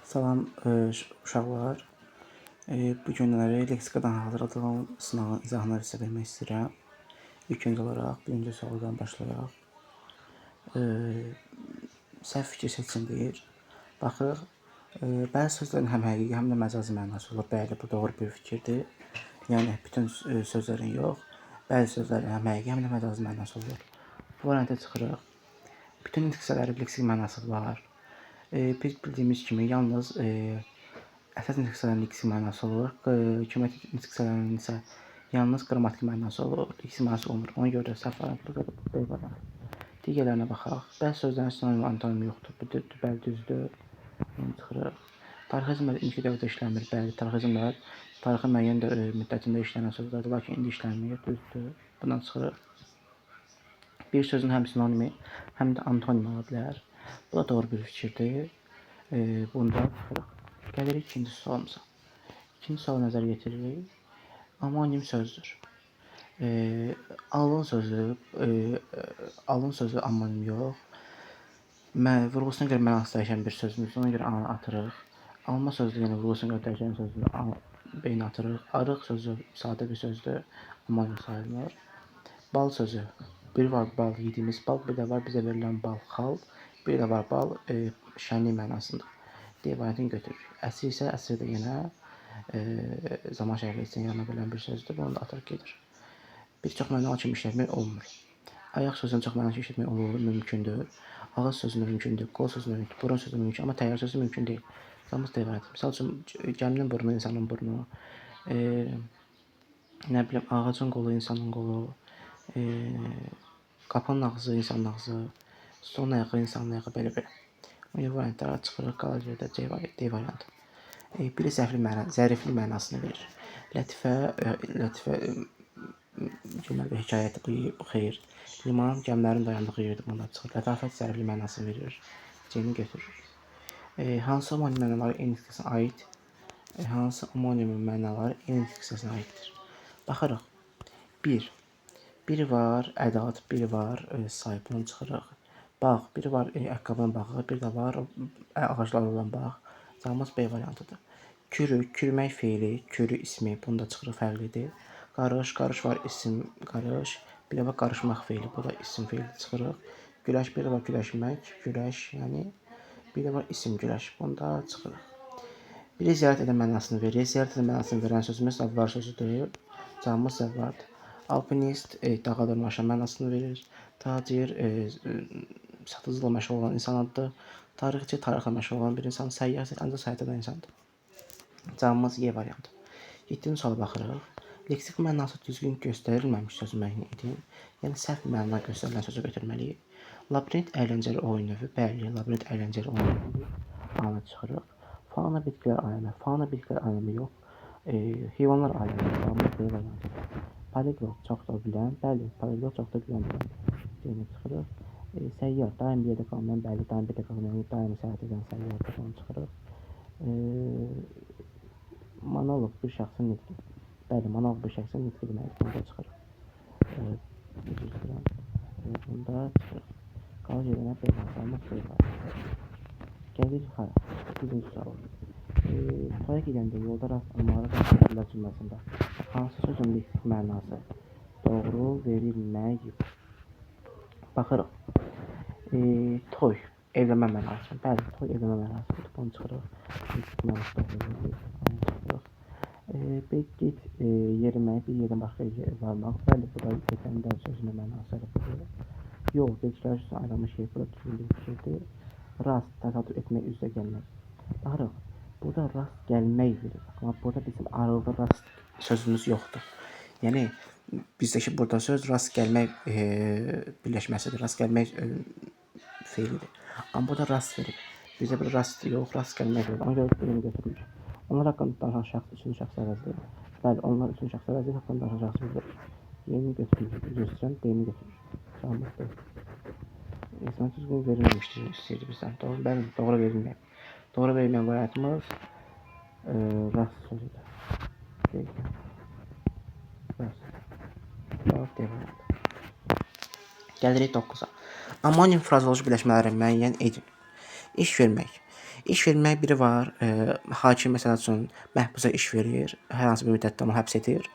Salam uşaqlar. Bu günləri leksikadan hazırladığım sınavın izahını sizə vermək istəyirəm. İlk öncə olaraq birinci sualdan başlayaq. Səhv fikir seçin deyir. Baxırıq, bəzi sözlərin həm həqiqi, həm də məcazi mənası olur. Bəli, bu doğru bir fikirdir. Yəni, bütün sözlərin yox, bəzi sözlərin həm həqiqi, həm də məcazi mənası olur. Bu variantə çıxırıq. Bütün nitq leksik mənası var. Biz bildiyimiz kimi yalnız əsas nitq leksik mənası olur. Kinetik nitq isə yalnız qrammatik mənası olur. Leksik mənası olmur. Ona görə də səhv variantı B variantı. Digərlərinə baxaq. Bəzi sözlərin sinonim və antonim yoxdur. Bu bəli düzdür. Bunu çıxırıq. Tarixizmlər indiki dövrdə işləmir. Bəli, tarixizmlər tarixin müəyyən müddətində işlənən sözlərdir, lakin indi işlənmir. Düzdür. Bundan çıxırıq. Bir sözün həm sinonimi, həm də antonimi ola bilər. Bu da doğru bir fikirdir. Bunda çıxırıq. Gəlirik ikinci sualımıza. İkinci sualı nəzərə yetiririk. Amonim sözdür. Alın sözü amonim yox. Vurğusuna görə mənası dəyişən bir sözümüzdür. Ona görə A-nı atırıq. Alma sözü yenə vurğusuna görə dəyişən sözünü B-ni atırıq. Arıq sözü sadə bir sözdür. Amonim sayılır. Bal sözü. Bir var bal, yediyimiz bal, bir də var bizə verilən bal, xal, bir də var bal, şənlik mənasında. D variantını götürürük. Əsir isə əsir də yenə zaman şərəfi üçün yarana bilən bir sözdür. Bunu da atırıq gedir. Bir çox mənalı kimi işlətmək olmur. Ayaq sözünü çox mənalı kimi işlətmək olur, mümkündür. Ağız sözü mümkündür, qol sözü mümkündür, burun sözü mümkün, amma təyyar sözü mümkün deyil. Zamız D variantı. Misal üçün, gəminin burnu, insanın burnu, nə bilim, ağacın qolu, insanın qolu, qapının ağzı, insanın ağzı, stolun ayağı, insanın ayağı, belə-belə. Bu variantlara çıxırıq, qalır yerdə D variantı. Biri zərifli mənasını verir. Lətifə, deməli, hekayət, xeyr. Liman, gəmilərin dayandığı yerdir, bunda çıxır. Lətafət zərifli mənasını verir. C-ni götürürük. Hansı amonim mənaları eyni nitq aid? Hansı amonim mənaları eyni nitq aiddir? Baxırıq. Biri var ədat, biri var say, bunu çıxırıq. Bağ, biri var ayaqqabının bağı, bir də var ağaclar olan bağ. Cavabımız B variantıdır. Kürmək feili, kürü ismi, bunu da çıxırıq, fərqlidir. Qarış var isim, qarış. Bir də var qarışmaq feili, bu da isim feili çıxırıq. Güləş, bir də var güləşmək, güləş, yəni bir də var isim güləş, bunu da çıxırıq. Biri ziyarət edən mənasını verir. Ziyarət edən mənasını verən sözümüz zəvvar sözüdür. Cavabımız zəvvardır. Alpinist dağa dırmaşan mənasını verir. Tacir satıcılıqla məşğul olan insan adıdır. Tarixçi tarixlə məşğul olan bir insan. Səyyah ancaq səyahət edən insandır. Cavabımız Y variantı. 7-ci suala baxırıq. Leksik mənası düzgün göstərilməmiş söz müəyyən edin. Yəni səhv məna göstərilən sözü götürməliyik. Labirint əyləncəli oyun növü. Bəli, labirint əyləncəli oyun növü. A-nı çıxırıq. Fauna bitkilər aləmi. Fauna bitkilər aləmi yox. Heyvanlar aləmi. Cavabımız B variantı. Poliglot çox da bilən. Bəli, poliglot çox da bilən. C-ni çıxırıq. Səyyar, daim bir yerdə qalmayan, bəli, daim bir yerdə qalmayan, daim səyahət edən səyyardır, onu çıxırıq. Monoloq bir şəxsin nitqi. Bəli, monoloq bir şəxsin nitqi deməkdir, bunu da çıxırıq. Bunda çıxırıq. Qalır yerinə B variantı. Gəlirik hara? 1-ci sual. Toya gedəndə yolda rast almaları qarşılayırlar cümləsində hansı sözün leksik mənası doğru verilməyib? Baxırıq. Toy, evlənmə mənası. Bəli, toy evlənmə mənasıdır. Bunu çıxırıq. Leksik mənası doğru verilməyib. Get yerimək, bir yerdən başqa yerə varmaq. Bəli, bu da getəndə sözünün mənası budur. Yol, gedişlər üçün ayrılmış yer, bu da düzgün bir fikirdir. Rast, təsadüf etmək, üzrə gəlmək. Baxırıq. Burada rast gəlmək verir. Amma burada bizim aralda rast sözümüz yoxdur. Yəni, bizdəki burada söz rast gəlmək birləşməsidir. Rast gəlmək feilidir. Amma burada rast verir. Bizdə bir rast yox, rast gəlmək verir. Ona görə birini götürmür. Onlar haqqında danışan şəxs üçüncü şəxs əvəzdir. Bəli, onlar üçüncü şəxs əvəzdir, haqqında danışan şəxs verir. Yeni götürmür. Göstərən D-ni götürür. Cavabımız D. İnsan düzgün verilməmişdir istəyir bizdən. Bəli, doğru verilməyib. Doğru verilməyən variantımız rast sözüdür. Rast. Cavab D variantı. Gəlirik 9-a. Amonim frazoloji birləşmələri müəyyən edin. İş vermək. İş vermək biri var. Hakim məsəl üçün məhbusa iş verir, hər hansı bir müddətdə onu həbs edir.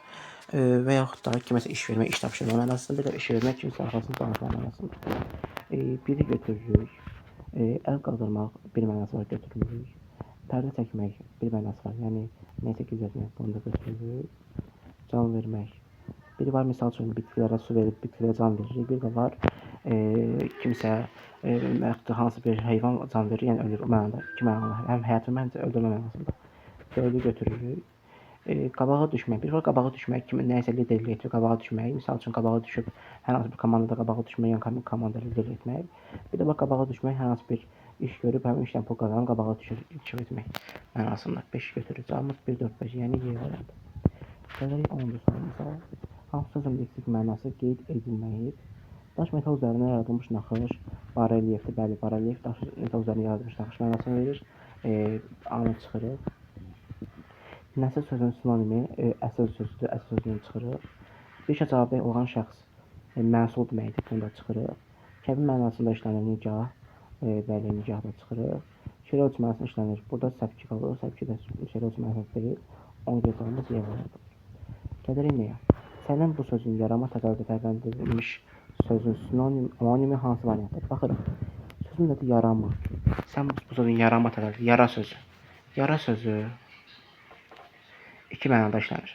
Və yaxud da kiməsə iş vermək, iş tapşırmaq mənasında, bir də iş vermək kimsə arxasını danışmaq mənasında. Biri götürürük. Əl qaldırmaq bir mənası var, götürürük. Pərdə çəkmək bir mənası var, yəni nəsə gizlətmək, bunu da götürürük. Can vermək. Biri var, misal üçün bitkilərə su verib bitkilərə can verir. Bir də var, kimsə hansı bir heyvan can verir, yəni ölür. O mənada iki mənalı, həm həyat və məncə öldürmə mənasında. Dördü götürürük. Qabağa düşmək. Bir var qabağa düşmək, kimin nəyisə liderlik etmək, qabağa düşmək. Misal üçün qabağa düşüb hər hansı bir komandada qabağa düşmək, yəni komanda liderlik etmək. Bir də var qabağa düşmək, hər hansı bir iş görüb həmin işdən pul qazanıb qabağa düşür, inkişaf etmək mənasında. 5 götürürük. Cavabımız 1, 4, 5, yəni Y variantı. Gələk 10-cu sualımıza. Hansı sözün leksik mənası qeyd edilməyib? Daş metal üzərində yaradılmış naxış barelyefdir. Bəli, baryef daş metal üzərində yaradılmış naxış mənasını verir. A-nı çıxırıq. Nəsil sözünün sinonimi əsl sözüdür. Əsl sözünü çıxırıq. Bir işə cavabdeh olan şəxs məsul deməkdir. Bunu da çıxırıq. Kəbin mənasında işlənir nicah. Bəli, nicah da çıxırıq. Şirə ölçü mənasında işlənir. Burada səpki qalır. Səpki də şirə ölçü mənasında deyil. 10 cəzamız Y variantıdır. Gəlirik nəyə? Sənin bu sözün yarama təqaüdə fərqləndirilmiş sözün sinonimi hansı variantdır? Baxırıq. Sözün adı yarama. Sən bu sözün yarama təqaüdə, yara sözü. Yara sözü iki mənada işlənir.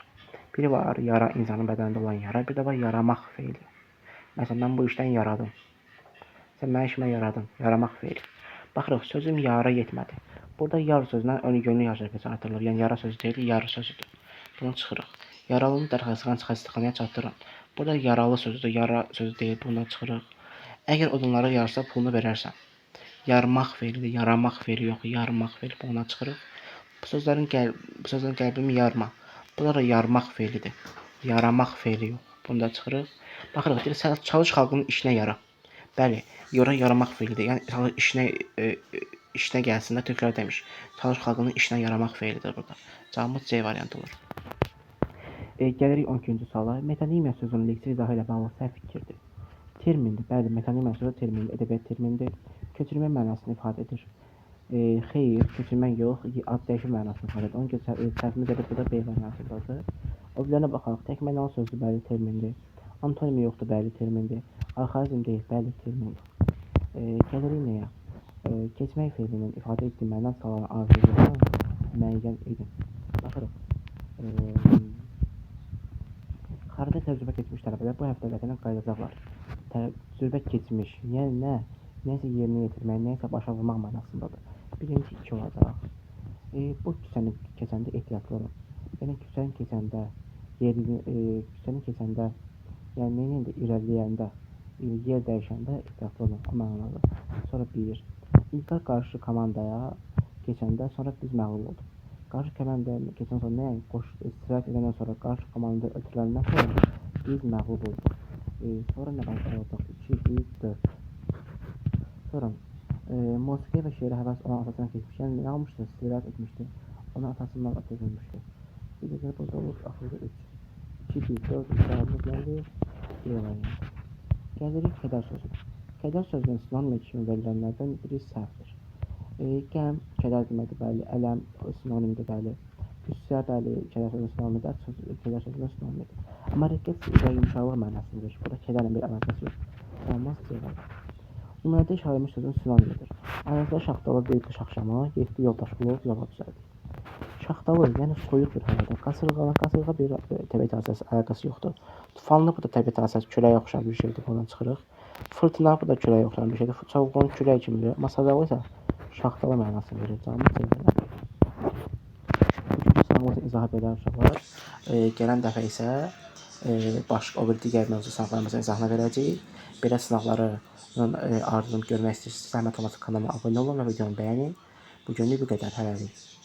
Biri var, yara insanın bədənində olan yara, bir də var yaramaq feili. Məsələn, mən bu işdən yaradım. Sən mənim işimə yaradın, yaramaq feili. Baxırıq, sözüm yara yetmədi. Burada yar sözündən önü yar sözü artırılır. Yəni yara sözü deyil, yarı sözüdür. Bunu çıxırıq. Yaralının dərxəstəxanaya xəstəxanaya çatdırın. Burada yaralı sözüdür, yara sözü deyil, bundan çıxırıq. Əgər odunları yarsa pulunu verərsən. Yarmaq feilidir, yaramaq feili yox, yarmaq feili, bundan çıxırıq. Bu sözlərin qəlbimi yarma. Burada da yarmaq feilidir. Yaramaq feili yox, bundan çıxırıq. Baxırıq, deyir, çalış xalqının işinə yara. Bəli, yaramaq feilidir. Yəni işinə gəlsin də təkrar demiş. Çalış xalqının işinə yaramaq feilidir burada. Cavabımız C variantı olur. Gəlirik 12-ci suala. Metonimiya sözünün leksik izahı ilə bağlı səhv fikirdir. Termindir. Bəli, metonimiya sözü termindir, ədəbiyyat termindir. Köçürmə mənasını ifadə edir. Xeyr, köçürmə yox, ad dəyişmə mənasını ifadə edir. Onun görə səhvimiz burada B variantındadır. O birlərinə baxaraq, tək mənalı sözü bəli termindir. Antonimi yoxdur, bəli termindir. Arxaizm deyil, bəli termindir. Gəlirik nəyə? Keçmək feilinin ifadə etdiyi məna salan arzularını müəyyən edin. Baxırıq. Xarici təcrübə keçmiş tələbələr bu həftə vətənə qayıdacaqlar. Təcrübə keçmiş, yəni nə? Nəsə yerinə yetirmək, nəsə başa vurmaq mənasındadır. Birinci 2 olacaq. Bu küçəni keçəndə ehtiyatlı olun. Yəni küçəni keçəndə, yəni neyində irəliləyəndə, yer dəyişəndə ehtiyatlı olun, o mənadadır. Sonra 1. İlqar qarşı komandaya keçəndə sonra biz məğlub olduq. Qarşı komandaya keçən sonra nə? İstirahət edəndən sonra qarşı komanda ötürüləndən sonra biz məğlub olduq. Sonra nə olacaq? 2, 1, 4. Sonra musiqiyə və şeirə həvəs olan atasından keçmiş. Yəni nə almışdı? İstirahət etmişdi. Onun atasından ötürülmüşdü. Bir də burada olur, axırda 3. 2, 1, 4, cavabımız nədir? B variantı. Gəlirik kədər sözünə. Kədər sözünün sinonim kimi verilənlərdən biri səhvdir. Qəm, kədər deməkdir, bəli, ələm, sinonimdir, bəli. Qüssə, bəli, kədər sözünün sinonimidir, kədər sözünün sinonimidir. Amma rəqqət və yumuşaqlıq mənasını verir. Burada kədərlə bir əlaqəsi yoxdur. Olmaz, cevab. Nümunədə işarəlmiş sözün sinonimidir. Ayazda şaxtalı deyildi şaxşama, getdi yoldaşlıq, yola düzəldi. Şaxtalı, yəni soyuq bir havada. Qasırğa bir təbiət hadisəsi əlaqəsi yoxdur. Tufanlı bu da təbiət hadisəsi, küləyə oxşar bir şeydir, bundan çıxırıq. Fırtına bu da küləyə oxşar bir şeydir. Çovğun küləyə kimi verir. Amma sadalı isə şaxtalı mənasını verir. Cavabımız C variantı. Üçüncü sualımızın izahı belə uşaqlar. Gələn dəfə isə başqa o bir digər mövzu sınaqlarımızın izahına verəcəyik. Belə sınaqların ardını görmək istəyirsiniz, zəhmət olmasa kanalıma abunə olun və videonu bəyənin. Bu günlük bu qədər. Hələlik.